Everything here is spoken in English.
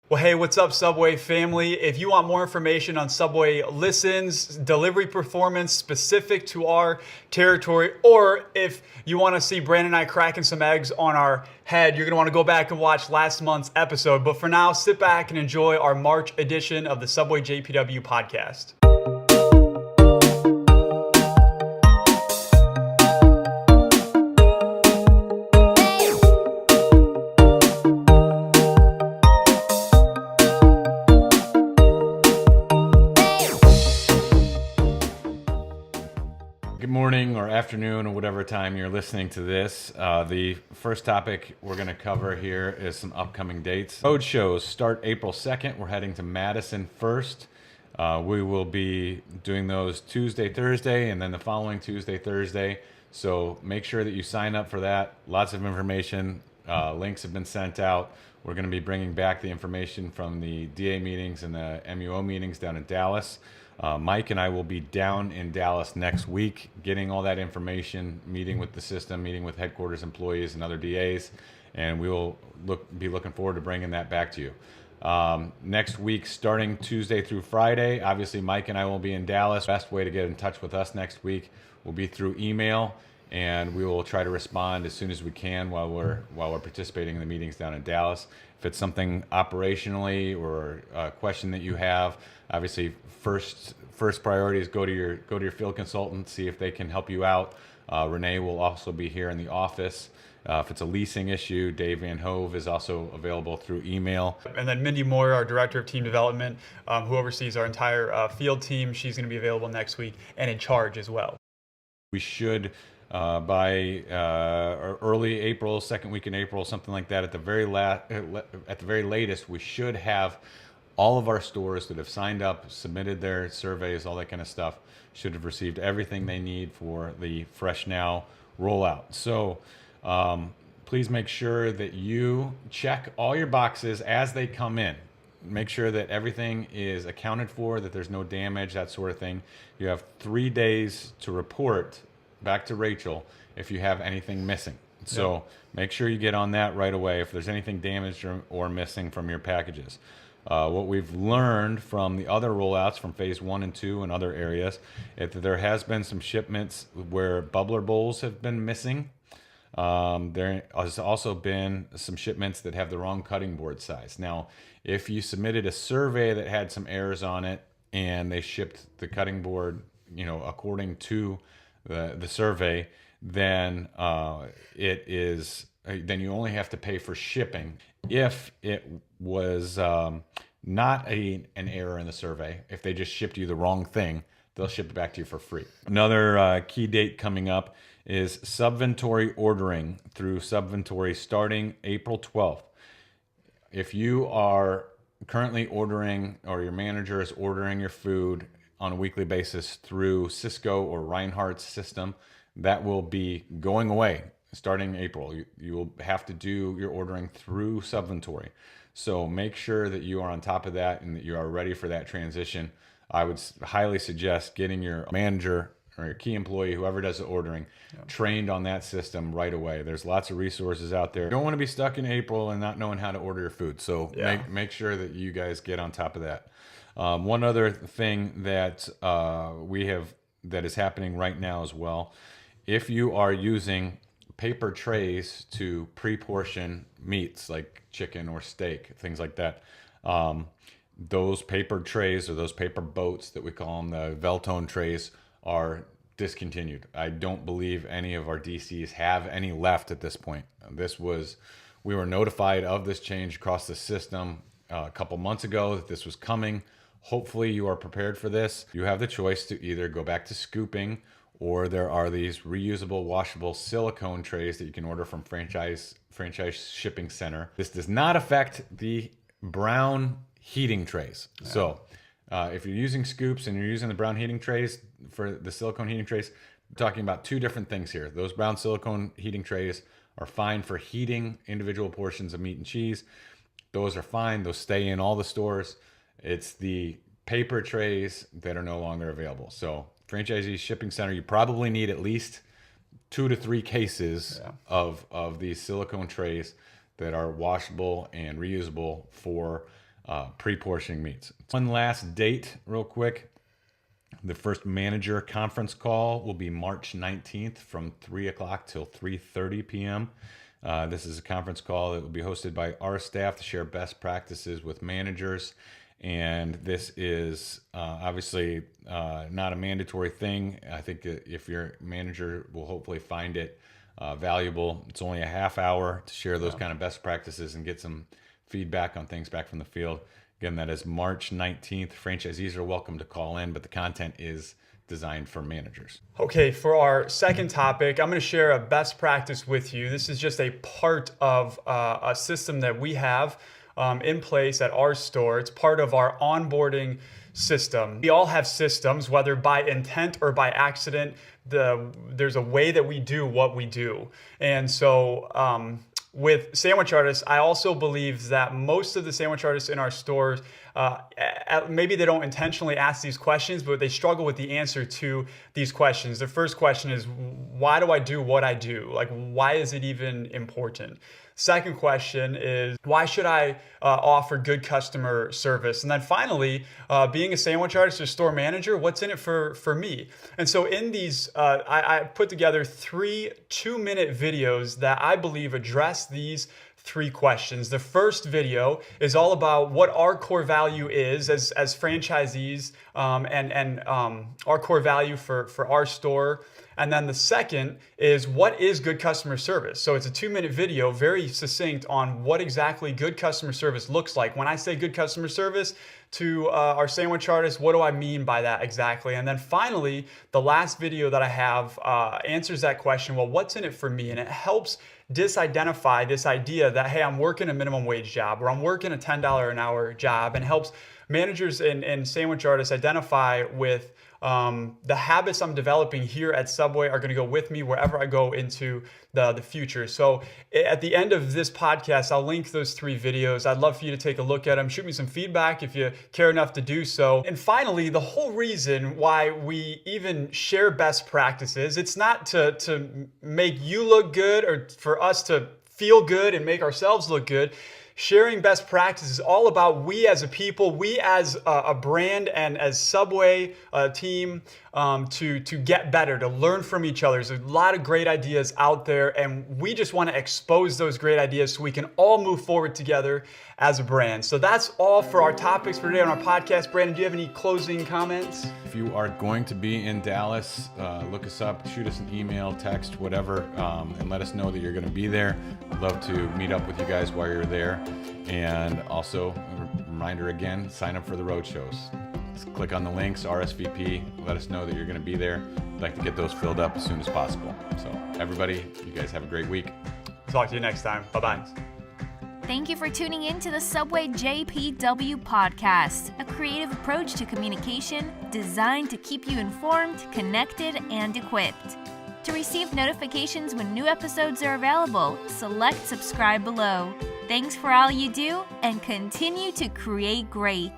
Well, hey, what's up, Subway family? If you want more information on Subway listens, delivery performance specific to our territory, or if you want to see Brandon and I cracking some eggs on our head, you're going to want to go back and watch last month's episode. But for now, sit back and enjoy our March edition of the Subway JPW podcast. Good morning or afternoon or whatever time you're listening to this. The first topic we're going to cover here is some upcoming dates. Road shows start April 2nd. We're heading to Madison first. We will be doing those Tuesday, Thursday, and then the following Tuesday, Thursday. So make sure that you sign up for that. Lots of information. Links have been sent out. We're going to be bringing back the information from the DA meetings and the MUO meetings down in Dallas. Mike and I will be down in Dallas next week, getting all that information, meeting with the system, meeting with headquarters employees and other DAs, and we will be looking forward to bringing that back to you. Next week, starting Tuesday through Friday, obviously Mike and I will be in Dallas. Best way to get in touch with us next week will be through email, and we will try to respond as soon as we can while we're participating in the meetings down in Dallas. If it's something operationally or a question that you have, obviously first priority is go to your field consultant, see if they can help you out. Renee will also be here in the office. If it's a leasing issue, Dave Van Hove is also available through email. And then Mindy Moore, our director of team development, who oversees our entire field team, she's going to be available next week and in charge as well. We should by early April, second week in April, something like that. At the very latest, we should have all of our stores that have signed up, submitted their surveys, all that kind of stuff, should have received everything they need for the Fresh Now rollout. So please make sure that you check all your boxes as they come in. Make sure that everything is accounted for, that there's no damage, that sort of thing. You have 3 days to report back to Rachel if you have anything missing. So make sure you get on that right away if there's anything damaged or missing from your packages. What we've learned from the other rollouts from phase 1 and 2 and other areas is that there has been some shipments where bubbler bowls have been missing. There has also been some shipments that have the wrong cutting board size. Now, if you submitted a survey that had some errors on it and they shipped the cutting board, according to the survey, then then you only have to pay for shipping. If it was not an error in the survey, if they just shipped you the wrong thing, they'll ship it back to you for free. Another key date coming up is Subventory ordering through Subventory starting April 12th. If you are currently ordering, or your manager is ordering your food on a weekly basis through Cisco or Reinhardt's system, that will be going away starting April. You will have to do your ordering through Subventory. So make sure that you are on top of that and that you are ready for that transition. I would highly suggest getting your manager or your key employee, whoever does the ordering, trained on that system right away. There's lots of resources out there. You don't want to be stuck in April and not knowing how to order your food. So make sure that you guys get on top of that. One other thing that that is happening right now as well, if you are using paper trays to pre-portion meats like chicken or steak, things like that, those paper trays, or those paper boats that we call them, the Veltone trays, are discontinued. I don't believe any of our DCs have any left at this point. We were notified of this change across the system a couple months ago that this was coming. Hopefully you are prepared for this. You have the choice to either go back to scooping, or there are these reusable, washable silicone trays that you can order from Franchise Shipping Center. This does not affect the brown heating trays. Yeah. So if you're using scoops and you're using the brown heating trays for the silicone heating trays, we're talking about two different things here. Those brown silicone heating trays are fine for heating individual portions of meat and cheese. Those are fine. Those stay in all the stores. It's the paper trays that are no longer available. So Franchisee Shipping Center, you probably need at least 2 to 3 cases of these silicone trays that are washable and reusable for pre-portioning meats. One last date real quick. The first manager conference call will be March 19th from 3 o'clock till 3:30 p.m. This is a conference call that will be hosted by our staff to share best practices with managers. And this is obviously not a mandatory thing. I think if your manager will hopefully find it valuable. It's only a half hour to share those kind of best practices and get some feedback on things back from the field. Again, that is March 19th. Franchisees are welcome to call in, but the content is designed for managers. Okay, for our second topic, I'm going to share a best practice with you. This is just a part of a system that we have in place at our store. It's part of our onboarding system. We all have systems, whether by intent or by accident. There's a way that we do what we do. And so with sandwich artists, I also believe that most of the sandwich artists in our stores, maybe they don't intentionally ask these questions, but they struggle with the answer to these questions. The first question is, why do I do what I do? Like, why is it even important? Second question is, why should I offer good customer service? And then finally, being a sandwich artist or store manager, what's in it for me? And so in these, I put together 3 2-minute videos that I believe address these 3 questions. The first video is all about what our core value is as franchisees and our core value for our store. And then the second is, what is good customer service? So it's a 2-minute video, very succinct on what exactly good customer service looks like. When I say good customer service to our sandwich artists, what do I mean by that exactly? And then finally, the last video that I have answers that question, well, what's in it for me? And it helps disidentify this idea that, hey, I'm working a minimum wage job or I'm working a $10 an hour job, and helps managers and sandwich artists identify with the habits I'm developing here at Subway are going to go with me wherever I go into the future. So at the end of this podcast, I'll link those 3 videos. I'd love for you to take a look at them. Shoot me some feedback if you care enough to do so. And finally, the whole reason why we even share best practices, it's not to make you look good or for us to feel good and make ourselves look good. Sharing best practices is all about we as a people, we as a brand and as Subway team to get better, to learn from each other. There's a lot of great ideas out there, and we just want to expose those great ideas so we can all move forward together as a brand. So that's all for our topics for today on our podcast. Brandon, do you have any closing comments? If you are going to be in Dallas, look us up, shoot us an email, text, whatever, and let us know that you're going to be there. I'd love to meet up with you guys while you're there. And also, a reminder again, sign up for the road shows. Just click on the links, RSVP, let us know that you're going to be there. We'd like to get those filled up as soon as possible. So everybody, you guys have a great week. Talk to you next time. Bye-bye. Thank you for tuning in to the Subway JPW podcast, a creative approach to communication designed to keep you informed, connected, and equipped. To receive notifications when new episodes are available, select subscribe below. Thanks for all you do, and continue to create great.